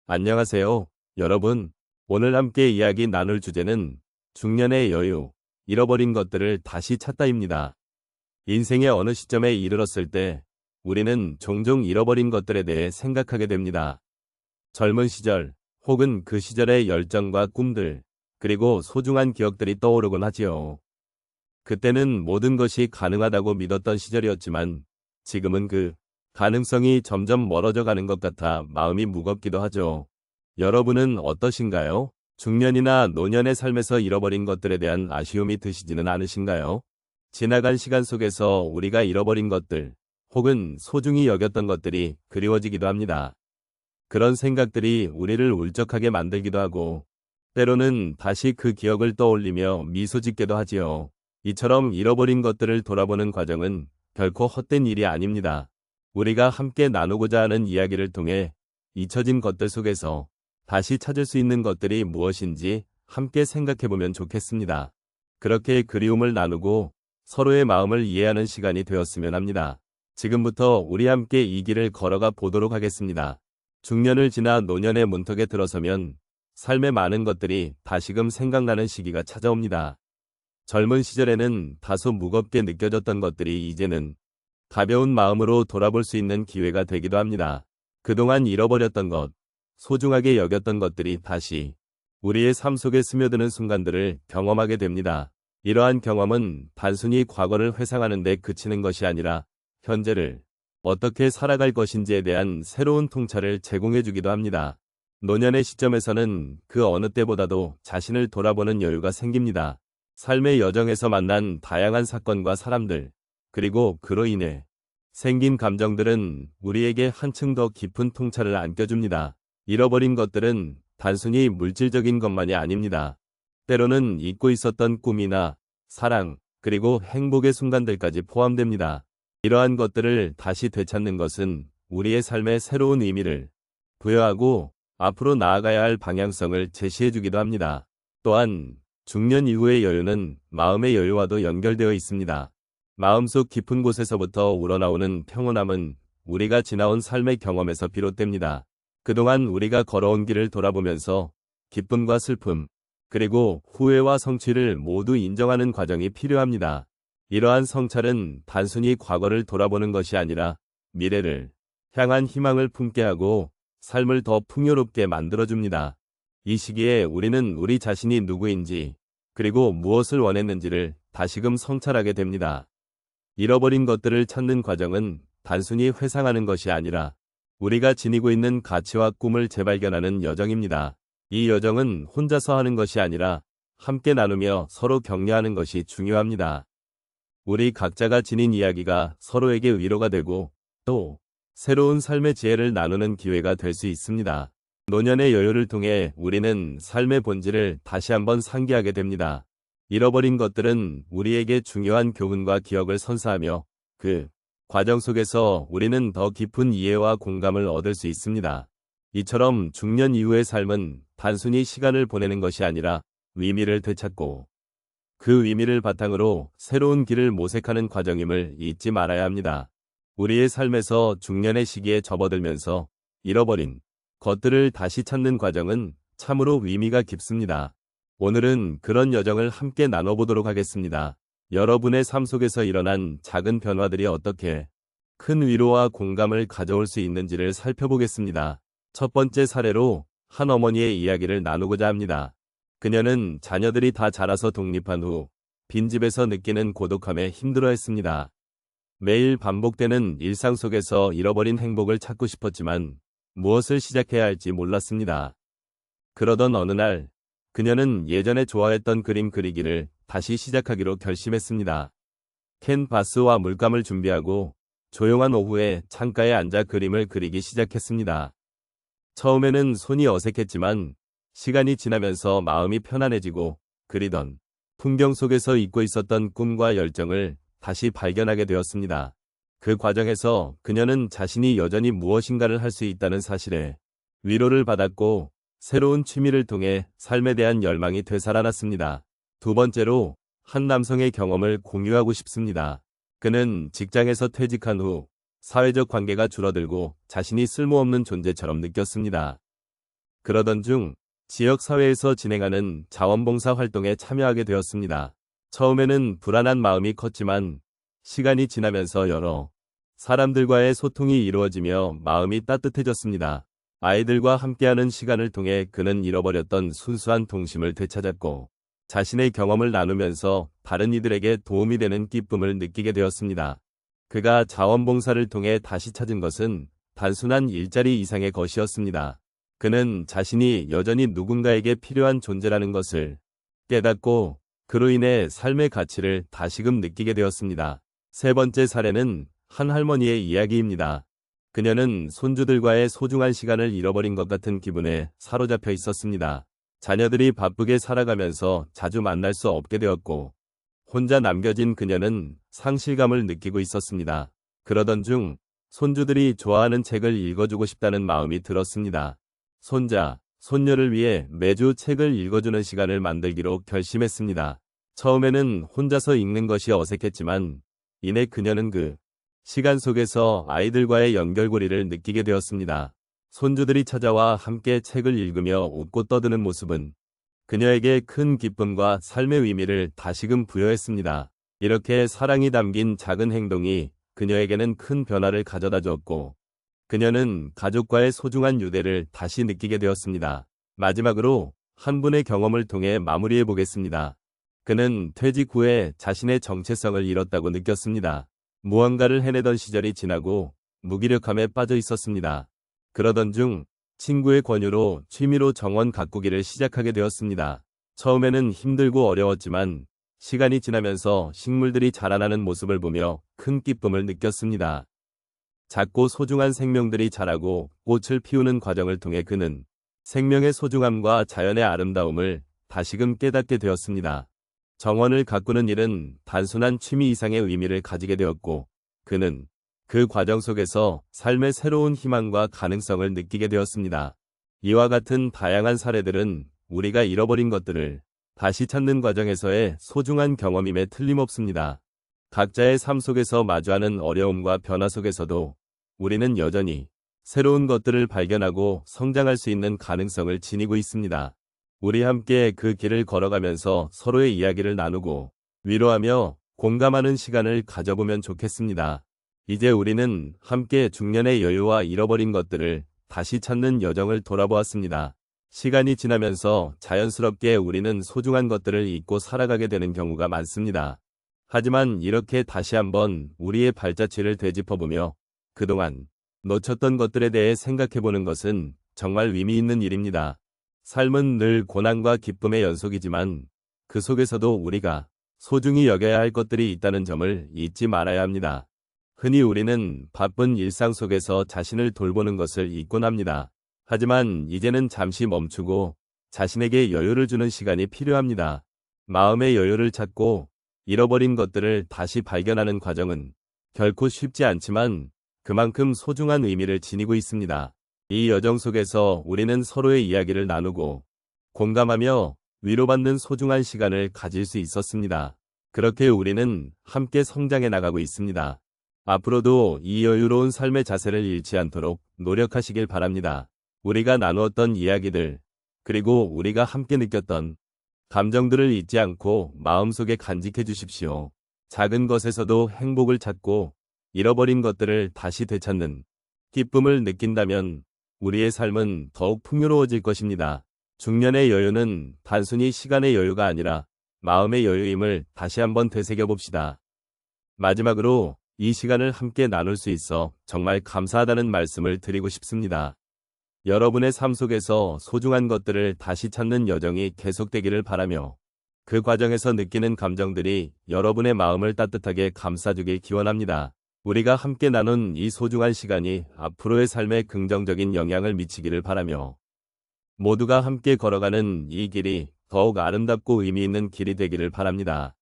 안녕하세요, 여러분. 오늘 함께 이야기 나눌 주제는 중년의 여유, 잃어버린 것들을 다시 찾다입니다. 인생의 어느 시점에 이르렀을 때 우리는 종종 잃어버린 것들에 대해 생각하게 됩니다. 젊은 시절, 혹은 그 시절의 열정과 꿈들, 그리고 소중한 기억들이 떠오르곤 하지요. 그때는 모든 것이 가능하다고 믿었던 시절이었지만 지금은 그 가능성이 점점 멀어져 가는 것 같아 마음이 무겁기도 하죠. 여러분은 어떠신가요? 중년이나 노년의 삶에서 잃어버린 것들에 대한 아쉬움이 드시지는 않으신가요? 지나간 시간 속에서 우리가 잃어버린 것들, 혹은 소중히 여겼던 것들이 그리워지기도 합니다. 그런 생각들이 우리를 울적하게 만들기도 하고, 때로는 다시 그 기억을 떠올리며 미소 짓게도 하지요. 이처럼 잃어버린 것들을 돌아보는 과정은 결코 헛된 일이 아닙니다. 우리가 함께 나누고자 하는 이야기를 통해 잊혀진 것들 속에서 다시 찾을 수 있는 것들이 무엇인지 함께 생각해보면 좋겠습니다. 그렇게 그리움을 나누고 서로의 마음을 이해하는 시간이 되었으면 합니다. 지금부터 우리 함께 이 길을 걸어가 보도록 하겠습니다. 중년을 지나 노년의 문턱에 들어서면 삶의 많은 것들이 다시금 생각나는 시기가 찾아옵니다. 젊은 시절에는 다소 무겁게 느껴졌던 것들이 이제는 가벼운 마음으로 돌아볼 수 있는 기회가 되기도 합니다. 그동안 잃어버렸던 것, 소중하게 여겼던 것들이 다시 우리의 삶 속에 스며드는 순간들을 경험하게 됩니다. 이러한 경험은 단순히 과거를 회상하는 데 그치는 것이 아니라 현재를 어떻게 살아갈 것인지에 대한 새로운 통찰을 제공해 주기도 합니다. 노년의 시점에서는 그 어느 때보다도 자신을 돌아보는 여유가 생깁니다. 삶의 여정에서 만난 다양한 사건과 사람들, 그리고 그로 인해 생긴 감정들은 우리에게 한층 더 깊은 통찰을 안겨줍니다. 잃어버린 것들은 단순히 물질적인 것만이 아닙니다. 때로는 잊고 있었던 꿈이나 사랑, 그리고 행복의 순간들까지 포함됩니다. 이러한 것들을 다시 되찾는 것은 우리의 삶에 새로운 의미를 부여하고 앞으로 나아가야 할 방향성을 제시해주기도 합니다. 또한 중년 이후의 여유는 마음의 여유와도 연결되어 있습니다. 마음속 깊은 곳에서부터 우러나오는 평온함은 우리가 지나온 삶의 경험에서 비롯됩니다. 그동안 우리가 걸어온 길을 돌아보면서 기쁨과 슬픔, 그리고 후회와 성취를 모두 인정하는 과정이 필요합니다. 이러한 성찰은 단순히 과거를 돌아보는 것이 아니라 미래를 향한 희망을 품게 하고 삶을 더 풍요롭게 만들어줍니다. 이 시기에 우리는 우리 자신이 누구인지, 그리고 무엇을 원했는지를 다시금 성찰하게 됩니다. 잃어버린 것들을 찾는 과정은 단순히 회상하는 것이 아니라 우리가 지니고 있는 가치와 꿈을 재발견하는 여정입니다. 이 여정은 혼자서 하는 것이 아니라 함께 나누며 서로 격려하는 것이 중요합니다. 우리 각자가 지닌 이야기가 서로에게 위로가 되고 또 새로운 삶의 지혜를 나누는 기회가 될 수 있습니다. 노년의 여유를 통해 우리는 삶의 본질을 다시 한번 상기하게 됩니다. 잃어버린 것들은 우리에게 중요한 교훈과 기억을 선사하며 그 과정 속에서 우리는 더 깊은 이해와 공감을 얻을 수 있습니다. 이처럼 중년 이후의 삶은 단순히 시간을 보내는 것이 아니라 의미를 되찾고 그 의미를 바탕으로 새로운 길을 모색하는 과정임을 잊지 말아야 합니다. 우리의 삶에서 중년의 시기에 접어들면서 잃어버린 것들을 다시 찾는 과정은 참으로 의미가 깊습니다. 오늘은 그런 여정을 함께 나눠보도록 하겠습니다. 여러분의 삶 속에서 일어난 작은 변화들이 어떻게 큰 위로와 공감을 가져올 수 있는지를 살펴보겠습니다. 첫 번째 사례로 한 어머니의 이야기를 나누고자 합니다. 그녀는 자녀들이 다 자라서 독립한 후 빈집에서 느끼는 고독함에 힘들어했습니다. 매일 반복되는 일상 속에서 잃어버린 행복을 찾고 싶었지만 무엇을 시작해야 할지 몰랐습니다. 그러던 어느 날 그녀는 예전에 좋아했던 그림 그리기를 다시 시작하기로 결심했습니다. 캔버스와 물감을 준비하고 조용한 오후에 창가에 앉아 그림을 그리기 시작했습니다. 처음에는 손이 어색했지만 시간이 지나면서 마음이 편안해지고 그리던 풍경 속에서 잊고 있었던 꿈과 열정을 다시 발견하게 되었습니다. 그 과정에서 그녀는 자신이 여전히 무엇인가를 할 수 있다는 사실에 위로를 받았고 새로운 취미를 통해 삶에 대한 열망이 되살아났습니다. 두 번째로 한 남성의 경험을 공유하고 싶습니다. 그는 직장에서 퇴직한 후 사회적 관계가 줄어들고 자신이 쓸모없는 존재처럼 느꼈습니다. 그러던 중 지역사회에서 진행하는 자원봉사 활동에 참여하게 되었습니다. 처음에는 불안한 마음이 컸지만 시간이 지나면서 여러 사람들과의 소통이 이루어지며 마음이 따뜻해졌습니다. 아이들과 함께하는 시간을 통해 그는 잃어버렸던 순수한 동심을 되찾았고 자신의 경험을 나누면서 다른 이들에게 도움이 되는 기쁨을 느끼게 되었습니다. 그가 자원봉사를 통해 다시 찾은 것은 단순한 일자리 이상의 것이었습니다. 그는 자신이 여전히 누군가에게 필요한 존재라는 것을 깨닫고 그로 인해 삶의 가치를 다시금 느끼게 되었습니다. 세 번째 사례는 한 할머니의 이야기입니다. 그녀는 손주들과의 소중한 시간을 잃어버린 것 같은 기분에 사로잡혀 있었습니다. 자녀들이 바쁘게 살아가면서 자주 만날 수 없게 되었고 혼자 남겨진 그녀는 상실감을 느끼고 있었습니다. 그러던 중 손주들이 좋아하는 책을 읽어주고 싶다는 마음이 들었습니다. 손자, 손녀를 위해 매주 책을 읽어주는 시간을 만들기로 결심했습니다. 처음에는 혼자서 읽는 것이 어색했지만 이내 그녀는 그 시간 속에서 아이들과의 연결고리를 느끼게 되었습니다. 손주들이 찾아와 함께 책을 읽으며 웃고 떠드는 모습은 그녀에게 큰 기쁨과 삶의 의미를 다시금 부여했습니다. 이렇게 사랑이 담긴 작은 행동이 그녀에게는 큰 변화를 가져다 주었고 그녀는 가족과의 소중한 유대를 다시 느끼게 되었습니다. 마지막으로 한 분의 경험을 통해 마무리해 보겠습니다. 그는 퇴직 후에 자신의 정체성을 잃었다고 느꼈습니다. 무언가를 해내던 시절이 지나고 무기력함에 빠져 있었습니다. 그러던 중 친구의 권유로 취미로 정원 가꾸기를 시작하게 되었습니다. 처음에는 힘들고 어려웠지만 시간이 지나면서 식물들이 자라나는 모습을 보며 큰 기쁨을 느꼈습니다. 작고 소중한 생명들이 자라고 꽃을 피우는 과정을 통해 그는 생명의 소중함과 자연의 아름다움을 다시금 깨닫게 되었습니다. 정원을 가꾸는 일은 단순한 취미 이상의 의미를 가지게 되었고 그는 그 과정 속에서 삶의 새로운 희망과 가능성을 느끼게 되었습니다. 이와 같은 다양한 사례들은 우리가 잃어버린 것들을 다시 찾는 과정에서의 소중한 경험임에 틀림없습니다. 각자의 삶 속에서 마주하는 어려움과 변화 속에서도 우리는 여전히 새로운 것들을 발견하고 성장할 수 있는 가능성을 지니고 있습니다. 우리 함께 그 길을 걸어가면서 서로의 이야기를 나누고 위로하며 공감하는 시간을 가져보면 좋겠습니다. 이제 우리는 함께 중년의 여유와 잃어버린 것들을 다시 찾는 여정을 돌아보았습니다. 시간이 지나면서 자연스럽게 우리는 소중한 것들을 잊고 살아가게 되는 경우가 많습니다. 하지만 이렇게 다시 한번 우리의 발자취를 되짚어보며 그동안 놓쳤던 것들에 대해 생각해보는 것은 정말 의미 있는 일입니다. 삶은 늘 고난과 기쁨의 연속이지만 그 속에서도 우리가 소중히 여겨야 할 것들이 있다는 점을 잊지 말아야 합니다. 흔히 우리는 바쁜 일상 속에서 자신을 돌보는 것을 잊곤 합니다. 하지만 이제는 잠시 멈추고 자신에게 여유를 주는 시간이 필요합니다. 마음의 여유를 찾고 잃어버린 것들을 다시 발견하는 과정은 결코 쉽지 않지만 그만큼 소중한 의미를 지니고 있습니다. 이 여정 속에서 우리는 서로의 이야기를 나누고 공감하며 위로받는 소중한 시간을 가질 수 있었습니다. 그렇게 우리는 함께 성장해 나가고 있습니다. 앞으로도 이 여유로운 삶의 자세를 잃지 않도록 노력하시길 바랍니다. 우리가 나누었던 이야기들, 그리고 우리가 함께 느꼈던 감정들을 잊지 않고 마음속에 간직해 주십시오. 작은 것에서도 행복을 찾고 잃어버린 것들을 다시 되찾는 기쁨을 느낀다면 우리의 삶은 더욱 풍요로워질 것입니다. 중년의 여유는 단순히 시간의 여유가 아니라 마음의 여유임을 다시 한번 되새겨봅시다. 마지막으로 이 시간을 함께 나눌 수 있어 정말 감사하다는 말씀을 드리고 싶습니다. 여러분의 삶 속에서 소중한 것들을 다시 찾는 여정이 계속되기를 바라며 그 과정에서 느끼는 감정들이 여러분의 마음을 따뜻하게 감싸주길 기원합니다. 우리가 함께 나눈 이 소중한 시간이 앞으로의 삶에 긍정적인 영향을 미치기를 바라며 모두가 함께 걸어가는 이 길이 더욱 아름답고 의미 있는 길이 되기를 바랍니다.